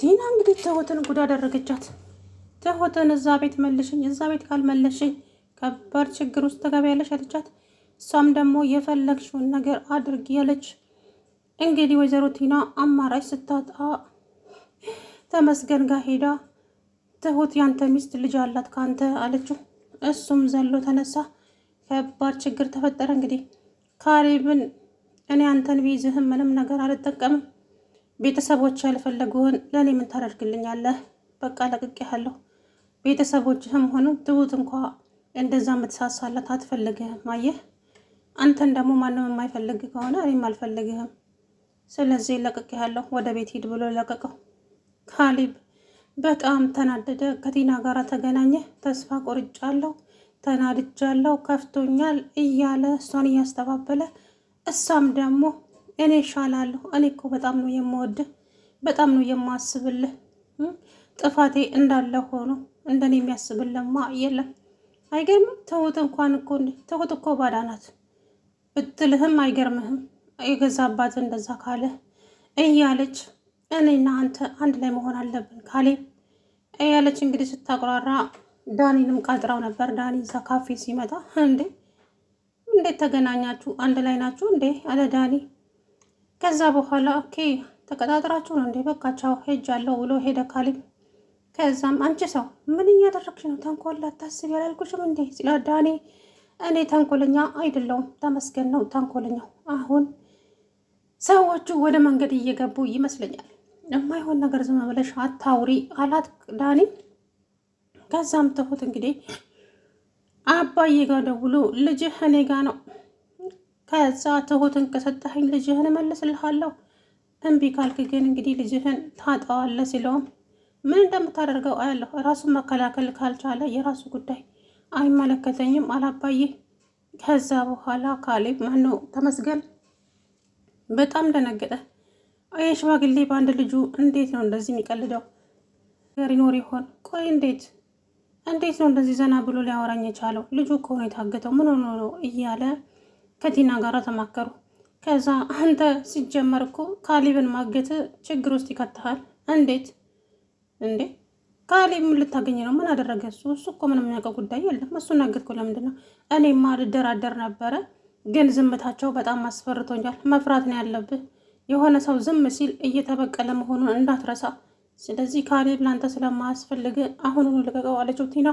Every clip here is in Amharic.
ቲና እንግዲህ ትሁትን ጉድ አደረገቻት። ትሁትን እዛ ቤት መልሽኝ፣ እዛ ቤት ካልመለሽኝ ከባድ ችግር ውስጥ ትገቢያለሽ አለቻት። እሷም ደግሞ የፈለግሽውን ነገር አድርጊ ያለች። እንግዲህ ወይዘሮ ቲና አማራጭ ስታጣ ተመስገን ጋር ሄዳ ትሁት ያንተ ሚስት ልጅ አላት ካንተ አለችው። እሱም ዘሎ ተነሳ። ከባድ ችግር ተፈጠረ። እንግዲህ ካሌብን እኔ አንተን ቢይዝህም ምንም ነገር አልጠቀምም፣ ቤተሰቦች ያልፈለጉህን ለእኔ ምን ታደርግልኛለህ? በቃ ለቅቄሃለሁ። ቤተሰቦችህም ሆኑ ትሁት እንኳ እንደዛ የምትሳሳለት አትፈልግህም። አየህ፣ አንተን ደግሞ ማንም የማይፈልግ ከሆነ እኔም አልፈልግህም። ስለዚህ ለቅቄሃለሁ፣ ወደ ቤት ሂድ ብሎ ለቀቀው። ካሌብ በጣም ተናደደ። ከቲና ጋር ተገናኘ። ተስፋ ቆርጫለሁ፣ ተናድጃለሁ፣ ከፍቶኛል እያለ እሷን እያስተባበለ እሷም ደግሞ እኔ እሻላለሁ፣ እኔ እኮ በጣም ነው የምወድህ፣ በጣም ነው የማስብልህ፣ ጥፋቴ እንዳለ ሆኖ እንደኔ የሚያስብልማ የለም። አይገርምም? ትሁት እንኳን እኮ ትሁት እኮ ባዳ ናት ብትልህም አይገርምህም? የገዛ አባት እንደዛ ካለ እያለች እኔና አንተ አንድ ላይ መሆን አለብን ካሌብ እያለች እንግዲህ ስታቁራራ ዳኒንም ቀጥራው ነበር። ዳኒ እዛ ካፌ ሲመጣ እንዴት ተገናኛችሁ? አንድ ላይ ናችሁ እንዴ አለ ዳኒ። ከዛ በኋላ ኦኬ ተቀጣጥራችሁ ነው እንዴ? በቃ ቻው ሄጃለሁ ብሎ ሄደ ካሌብ። ከዛም አንቺ ሰው ምን እያደረግሽ ነው? ተንኮል አታስቢ ያላልኩሽም እንዴ ሲላ ዳኒ እኔ ተንኮለኛ አይደለሁም፣ ተመስገን ነው ተንኮለኛው። አሁን ሰዎቹ ወደ መንገድ እየገቡ ይመስለኛል። የማይሆን ነገር ዝም ብለሽ አታውሪ አላት ዳኒ። ከዛም ትሁት እንግዲህ አባዬ ጋር ደውሎ ልጅህ እኔ ጋ ነው፣ ከዛ ትሁትን ከሰጠኸኝ ልጅህን እመልስልሃለሁ፣ እምቢ ካልክ ግን እንግዲህ ልጅህን ታጣዋለህ ሲለውም ምን እንደምታደርገው አያለሁ፣ ራሱን መከላከል ካልቻለ የራሱ ጉዳይ፣ አይመለከተኝም አላባዬ። ከዛ በኋላ ካሌብ ማነው ተመስገን በጣም ደነገጠ። ሽማግሌ በአንድ ልጁ እንዴት ነው እንደዚህ የሚቀልደው? ነገር ይኖር ይሆን? ቆይ እንዴት ነው እንደዚህ ዘና ብሎ ሊያወራኝ የቻለው? ልጁ እኮ ነው የታገተው፣ ምን ሆኖ ነው እያለ ከቲና ጋር ተማከሩ። ከዛ አንተ ሲጀመር እኮ ካሌብን ማገት ችግር ውስጥ ይከትሃል። እንዴት እንዴ? ካሌብ ምን ልታገኝ ነው? ምን አደረገ እሱ እኮ ምንም የሚያውቀው ጉዳይ የለም። እሱን አገትኩ ለምንድን ነው? እኔማ ልደራደር ነበረ፣ ግን ዝምታቸው በጣም አስፈርቶኛል። መፍራት ነው ያለብህ። የሆነ ሰው ዝም ሲል እየተበቀለ መሆኑን እንዳትረሳ። ስለዚህ ካሌብ ላንተ ስለማያስፈልግ አሁኑኑ ልቀቀው አለችው ቲና።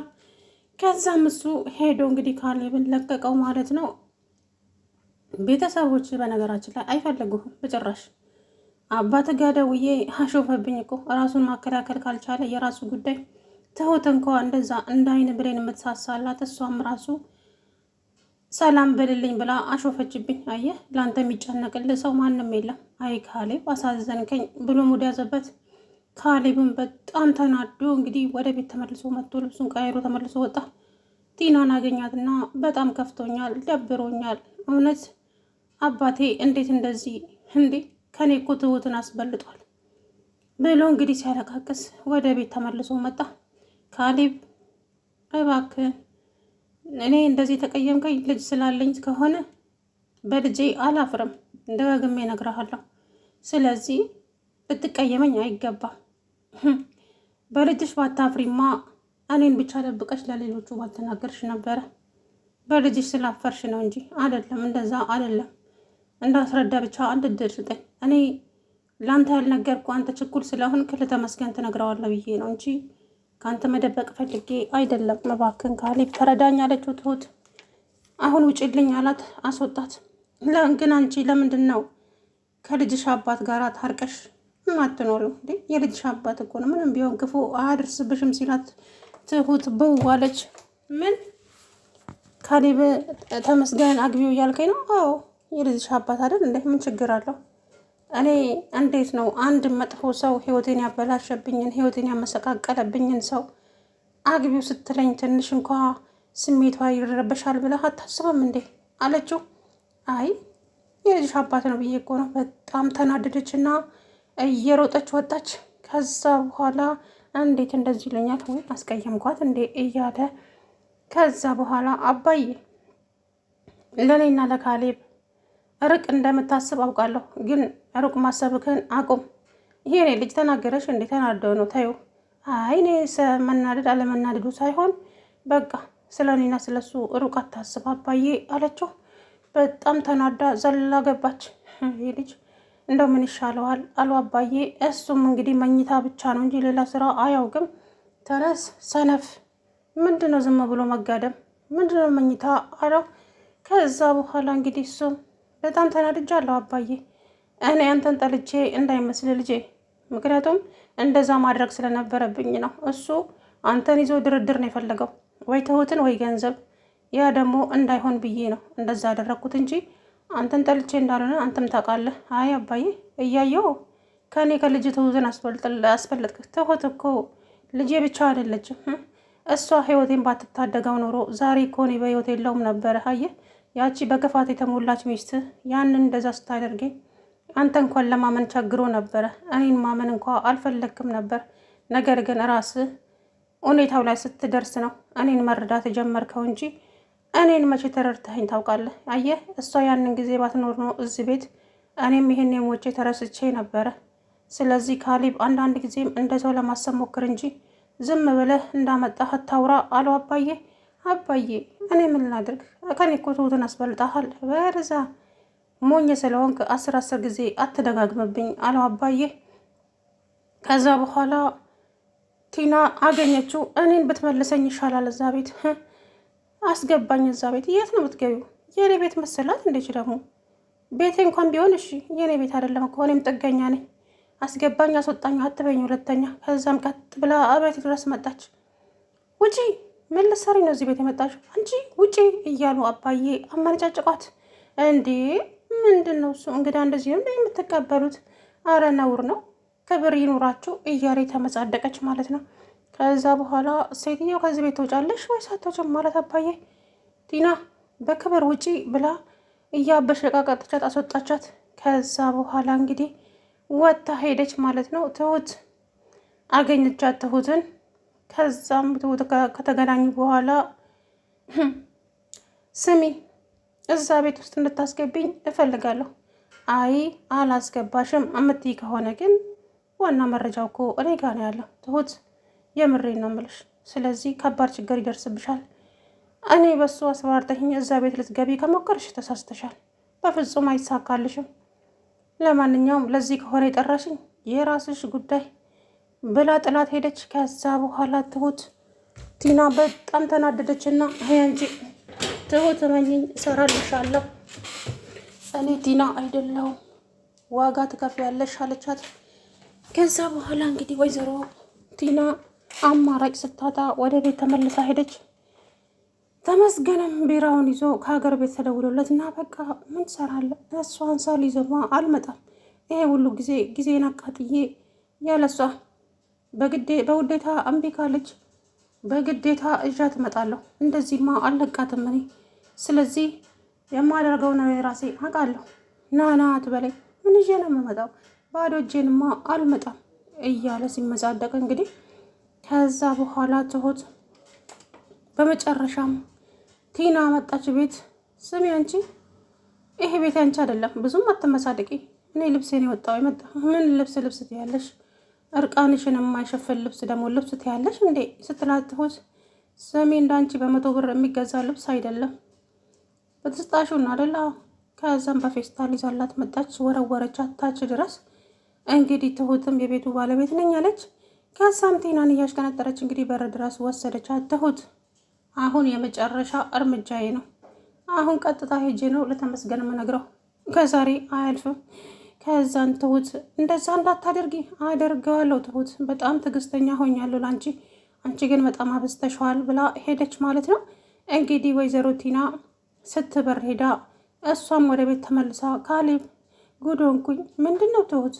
ከዛም እሱ ሄዶ እንግዲህ ካሌብን ለቀቀው ማለት ነው። ቤተሰቦች በነገራችን ላይ አይፈልጉህም በጭራሽ። አባት ጋ ደውዬ አሾፈብኝ እኮ ራሱን ማከላከል ካልቻለ የራሱ ጉዳይ። ትሁት እንኳ እንደዛ እንደ አይን ብሬን የምትሳሳላት እሷም ራሱ ሰላም በልልኝ ብላ አሾፈችብኝ። አየህ ለአንተ የሚጨነቅልህ ሰው ማንም የለም። አይ ካሌብ አሳዘንከኝ ብሎ ሙድ ያዘበት። ካሌብን በጣም ተናዶ እንግዲህ ወደ ቤት ተመልሶ መጥቶ ልብሱን ቀይሮ ተመልሶ ወጣ። ቲናን አገኛትና በጣም ከፍቶኛል፣ ደብሮኛል፣ እውነት አባቴ እንዴት እንደዚህ እንዴ ከኔ እኮ ትሁትን አስበልጧል ብሎ እንግዲህ ሲያለቃቅስ ወደ ቤት ተመልሶ መጣ። ካሌብ እባክህ እኔ እንደዚህ ተቀየምከኝ ልጅ ስላለኝ ከሆነ በልጄ አላፍርም፣ ደጋግሜ እነግርሃለሁ። ስለዚህ ልትቀየመኝ አይገባም። በልጅሽ ባታፍሪማ እኔን ብቻ ደብቀሽ ለሌሎቹ ባልተናገርሽ ነበረ። በልጅሽ ስላፈርሽ ነው እንጂ አይደለም፣ እንደዛ አይደለም። እንዳስረዳ ብቻ አንድ እድል ስጠኝ። እኔ ለአንተ ያልነገርኩ አንተ ችኩል ስለሆንክ ለተመስገን ትነግረዋለህ ብዬ ነው እንጂ ከአንተ መደበቅ ፈልጌ አይደለም። እባክህን ካሌብ ተረዳኝ አለችው ትሁት። አሁን ውጭልኝ አላት፣ አስወጣት። ግን አንቺ ለምንድን ነው ከልጅሽ አባት ጋር ታርቀሽ አትኖሪው እንዴ? የልጅሽ አባት እኮ ነው፣ ምንም ቢሆን ክፉ አያደርስብሽም ሲላት ትሁት በዋለች። ምን ካሌብ ተመስገን አግቢው እያልከኝ ነው? አዎ የልጅሽ አባት አይደል እንዴ? ምን ችግር አለው? እኔ እንዴት ነው አንድ መጥፎ ሰው ህይወቴን ያበላሸብኝን ህይወቴን ያመሰቃቀለብኝን ሰው አግቢው ስትለኝ ትንሽ እንኳ ስሜቷ ይረበሻል ብለህ አታስብም እንዴ አለችው። አይ የልጅሽ አባት ነው ብዬ እኮ ነው። በጣም ተናደደች እና እየሮጠች ወጣች። ከዛ በኋላ እንዴት እንደዚህ ይለኛል ወይ አስቀየምኳት እንዴ እያለ ከዛ በኋላ አባዬ ለእኔና ለካሌብ ርቅ እንደምታስብ አውቃለሁ፣ ግን ሩቅ ማሰብክን አቁም። ይሄኔ ልጅ ተናገረሽ እንዴ? ተናደው ነው ታዩ? አይ እኔ መናደድ አለመናደዱ ሳይሆን በቃ ስለ እኔና ስለ እሱ ሩቅ አታስብ አባዬ አለችው። በጣም ተናዳ ዘላ ገባች። ይህ ልጅ እንደው ምን ይሻለዋል አሉ አባዬ። እሱም እንግዲህ መኝታ ብቻ ነው እንጂ ሌላ ስራ አያውቅም። ተነስ ሰነፍ፣ ምንድነው ዝም ብሎ መጋደም? ምንድነው መኝታ አለው። ከዛ በኋላ እንግዲህ እሱም በጣም ተናድጃለሁ አባዬ፣ እኔ አንተን ጠልቼ እንዳይመስል ልጄ፣ ምክንያቱም እንደዛ ማድረግ ስለነበረብኝ ነው። እሱ አንተን ይዞ ድርድር ነው የፈለገው፣ ወይ ትሁትን ወይ ገንዘብ። ያ ደግሞ እንዳይሆን ብዬ ነው እንደዛ ያደረግኩት እንጂ አንተን ጠልቼ እንዳልሆነ አንተም ታውቃለህ። አይ አባዬ እያየው ከእኔ ከልጅ ትሁትን አስበለጥክ። ትሁት እኮ ልጄ ብቻ አይደለችም። እሷ ህይወቴን ባትታደገው ኖሮ ዛሬ እኮ እኔ በህይወት የለውም ነበረ። አየህ ያቺ በክፋት የተሞላች ሚስት ያንን እንደዛ ስታደርገኝ አንተ እንኳን ለማመን ቸግሮ ነበረ። እኔን ማመን እንኳ አልፈለግክም ነበር። ነገር ግን ራስህ ሁኔታው ላይ ስትደርስ ነው እኔን መረዳት የጀመርከው እንጂ እኔን መቼ ተረድተኸኝ ታውቃለህ? አየህ እሷ ያንን ጊዜ ባትኖር ነው እዚህ ቤት እኔም ይሄን የሞቼ ተረስቼ ነበረ። ስለዚህ ካሌብ አንዳንድ ጊዜም እንደዛው ለማሰብ ሞክር እንጂ ዝም ብለህ እንዳመጣህ አታውራ አለው አባዬ። አባዬ እኔ ምን ላድርግ? ከኔ እኮ ትሁትን አስበልጠሃል። በርዛ ሞኝ ስለሆንክ 10 ጊዜ አትደጋግምብኝ አለው አባዬ። ከዛ በኋላ ቲና አገኘችው። እኔን ብትመልሰኝ ይሻላል። እዛ ቤት አስገባኝ። እዛ ቤት የት ነው የምትገቢው? የኔ ቤት መሰላት እንዴች? ደግሞ ቤቴ እንኳን ቢሆን እሺ የኔ ቤት አይደለም እኮ እኔም ጥገኛ ነኝ። አስገባኝ አስወጣኝ አትበኝ ሁለተኛ። ከዛም ቀጥ ብላ አቤት ድረስ መጣች። ውጪ! ምን ልትሰሪ ነው እዚህ ቤት የመጣችው? አንቺ ውጪ እያሉ አባዬ አመነጫጭቋት። እንዴ ምንድን ነው እሱ? እንግዳ እንደዚህ ነው የምትቀበሉት? አረ ነውር ነው። ክብር ይኑራችሁ እያለ ተመጻደቀች ማለት ነው። ከዛ በኋላ ሴትየው ከዚህ ቤት ትወጫለሽ ወይስ አትወጪም ማለት አባዬ። ቲና በክብር ውጪ ብላ እያበሸቃቀጠቻት አስወጣቻት። ከዛ በኋላ እንግዲህ ወጥታ ሄደች ማለት ነው። ትሁት አገኘቻት ትሁትን። ከዛም ትሁት ከተገናኙ በኋላ ስሚ እዛ ቤት ውስጥ እንድታስገቢኝ እፈልጋለሁ። አይ አላስገባሽም እምትይ ከሆነ ግን ዋና መረጃው እኮ እኔ ጋር ነው ያለው ትሁት፣ የምሬን ነው የምልሽ። ስለዚህ ከባድ ችግር ይደርስብሻል። እኔ በሱ አስፈራርተሽኝ እዛ ቤት ልትገቢ ከሞከርሽ ተሳስተሻል። በፍጹም አይሳካልሽም። ለማንኛውም ለዚህ ከሆነ የጠራሽኝ የራስሽ ጉዳይ ብላ ጥላት ሄደች። ከዛ በኋላ ትሁት ቲና በጣም ተናደደችና አንቺ ትሁት እመኚኝ እሰራልሻለሁ፣ እኔ ቲና አይደለሁም፣ ዋጋ ትከፍያለሽ አለቻት። ከዛ በኋላ እንግዲህ ወይዘሮ ቲና አማራጭ ስታጣ ወደ ቤት ተመልሳ ሄደች። ተመስገንም ቢራውን ይዞ ከሀገር ቤት ተደውሎለት እና በቃ ምን ትሰራለህ? እሷን ሳልይዘማ አልመጣም። ይሄ ሁሉ ጊዜን አቃጥዬ ያለሷ በውዴታ እምቢ ካለች በግዴታ እዣት እመጣለሁ። እንደዚህማ አልለቃትም እኔ። ስለዚህ የማደርገው ነው የራሴ አውቃለሁ። ናና አትበለኝ። ምን ይዤ ነው የምመጣው? ባዶ እጄንማ አልመጣም እያለ ሲመጻደቅ እንግዲህ ከዛ በኋላ ትሁት በመጨረሻም ቲና መጣች ቤት። ስሚ አንቺ ይሄ ቤት አንቺ አይደለም፣ ብዙም አትመሳደቂ። እኔ ልብሴን የወጣው የመጣ ምን ልብስ ትያለሽ? እርቃንሽን የማይሸፍን ልብስ ደግሞ ልብስ ትያለሽ እንዴ ስትላት ትሁት ስሚ እንዳንቺ በ100 ብር የሚገዛ ልብስ አይደለም በተስጣሹና አይደል? ከዛም በፌስታል ይዛላት መጣች። ወረወረቻት ታች ድረስ። እንግዲህ ትሁትም የቤቱ ባለቤት ነኝ አለች። ከዛም ቲናን እያሽቀነጠረች እንግዲህ በር ድረስ ወሰደቻት። ትሁት አሁን የመጨረሻ እርምጃዬ ነው። አሁን ቀጥታ ሄጄ ነው ለተመስገን የምነግረው። ከዛሬ አያልፍም። ከዛን ትሁት እንደዛ እንዳታደርጊ አደርገዋለሁ። ትሁት በጣም ትዕግስተኛ ሆኛለሁ ላንቺ፣ አንቺ ግን በጣም አበዝተሽዋል ብላ ሄደች ማለት ነው። እንግዲህ ወይዘሮ ቲና ስትበር ሄዳ እሷም ወደ ቤት ተመልሳ ካሌብ ጉዶንኩኝ። ምንድን ነው ትሁት?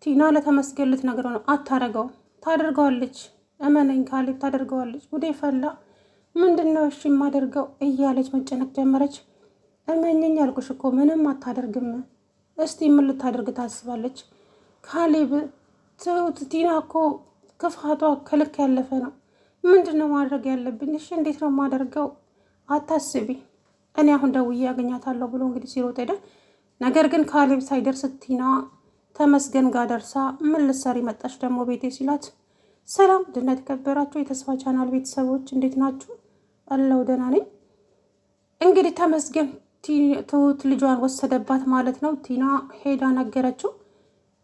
ቲና ለተመስገን ልትነግረው ነው። አታረገው። ታደርገዋለች፣ እመነኝ ካሌብ ታደርገዋለች። ጉዴ ፈላ። ምንድን ነው እሺ የማደርገው እያለች መጨነቅ ጀመረች። እመኝኝ ያልኩሽ እኮ ምንም አታደርግም። እስቲ ምን ልታደርግ ታስባለች? ካሌብ ትሁት ቲና እኮ ክፋቷ ከልክ ያለፈ ነው። ምንድን ነው ማድረግ ያለብኝ? እሺ እንዴት ነው የማደርገው? አታስቢ፣ እኔ አሁን ደውዬ ያገኛታለሁ ብሎ እንግዲህ ሲሮጥ ሄደ። ነገር ግን ካሌብ ሳይደርስ ቲና ተመስገን ጋር ደርሳ ምን ልትሰሪ መጣሽ ደግሞ ቤቴ ሲላት፣ ሰላም ድና የተከበራችሁ የተስፋ ቻናል ቤተሰቦች እንዴት ናችሁ? አለው ደህና ነኝ። እንግዲህ ተመስገን ትሁት ልጇን ወሰደባት ማለት ነው። ቲና ሄዳ ነገረችው።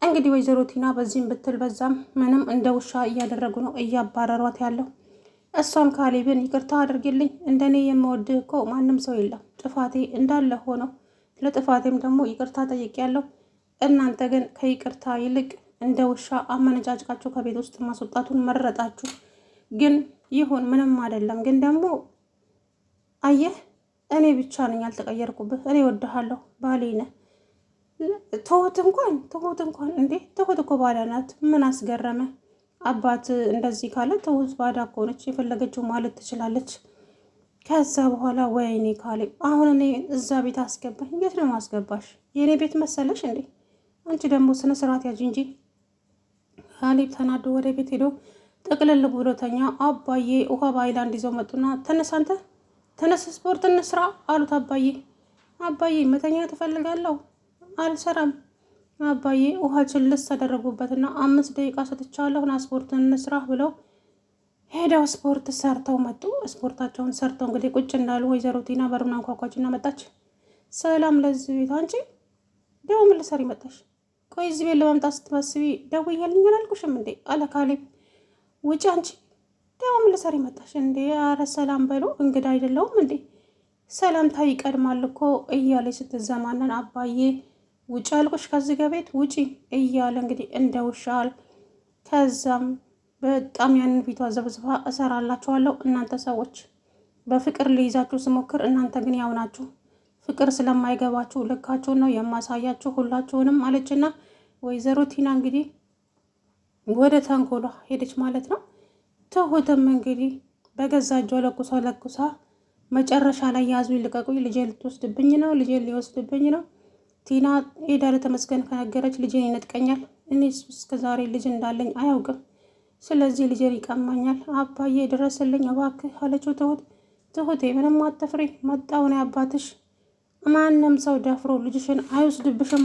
እንግዲህ ወይዘሮ ቲና በዚህም ብትል በዛም ምንም እንደ ውሻ እያደረጉ ነው እያባረሯት ያለው። እሷም ካሌብን ይቅርታ አድርግልኝ፣ እንደኔ የምወድህ እኮ ማንም ሰው የለም፣ ጥፋቴ እንዳለ ሆኖ ለጥፋቴም ደግሞ ይቅርታ ጠይቄያለሁ። እናንተ ግን ከይቅርታ ይልቅ እንደ ውሻ አመነጫጭቃችሁ ከቤት ውስጥ ማስወጣቱን መረጣችሁ። ግን ይሁን ምንም አይደለም። ግን ደግሞ አየህ እኔ ብቻ ነኝ ያልተቀየርኩብህ። እኔ እወድሃለሁ፣ ባሌ ነህ። ትሁት እንኳን እንዴ ትሁት እኮ ባዳ ናት። ምን አስገረመ? አባት እንደዚህ ካለ ትሁት ባዳ ከሆነች የፈለገችው ማለት ትችላለች። ከዛ በኋላ ወይኔ ካሌብ አሁን እኔ እዛ ቤት አስገባኝ። የት ነው ማስገባሽ? የእኔ ቤት መሰለሽ እንዴ? አንቺ ደግሞ ስነ ስርዓት ያዥ እንጂ። ካሌብ ተናዶ ወደ ቤት ሄዶ ጥቅልል ብሎተኛ። አባዬ ውሃ በሃይላንድ ይዘው መጡና ተነስ አንተ ተነስ ስፖርት እንስራ አሉት። አባዬ መተኛ ትፈልጋለሁ? አልሰራም አባዬ። ውሃ ችልስ ተደረጉበትና 5 ደቂቃ ሰጥቻለሁ ና ስፖርት እንስራ ብለው ሄደው ስፖርት ሰርተው መጡ። ስፖርታቸውን ሰርተው እንግዲህ ቁጭ እንዳሉ ወይዘሮ ቲና በሩን አንኳኳችና መጣች። ሰላም ለዚህ ቤት። አንቺ ደግሞ ምን ልትሰሪ መጣሽ? ቆይ እዚህ ቤት ለመምጣት ስትመስቢ ደውዬልኝ አላልኩሽም እንዴ? አለ ካሌብ። ውጭ አንቺ ደግሞ ምን ልትሰሪ መጣሽ እንዴ? አረ ሰላም በሉ፣ እንግዳ አይደለሁም እንዴ? ሰላምታ ይቀድማል እኮ እያለች ስትዘማነን አባዬ ውጭ አልኩሽ ከዚህ ከቤት ውጪ እያለ እንግዲህ እንደ ውሻል። ከዛም በጣም ያንን ፊቷ ዘብዝፋ እሰራላችኋለሁ እናንተ ሰዎች፣ በፍቅር ልይዛችሁ ስሞክር እናንተ ግን ያው ናችሁ። ፍቅር ስለማይገባችሁ ልካችሁን ነው የማሳያችሁ ሁላችሁንም አለችና ወይዘሮ ቲና እንግዲህ ወደ ተንኮሏ ሄደች ማለት ነው። ትሁትም እንግዲህ በገዛ እጇ ለኩሳ መጨረሻ ላይ ያዙኝ ልቀቁኝ፣ ልጄን ልትወስድብኝ ነው፣ ልጄን ሊወስድብኝ ነው። ቲና ሄዳ ለተመስገን ከነገረች ልጄን ይነጥቀኛል፣ እኔ እስከዛሬ ልጅ እንዳለኝ አያውቅም፣ ስለዚህ ልጄን ይቀማኛል፣ አባዬ ድረስልኝ እባክህ አለችው። ትሁቴ ምንም አትፍሪ፣ መጣሁ እኔ አባትሽ፣ ማንም ሰው ደፍሮ ልጅሽን አይወስድብሽም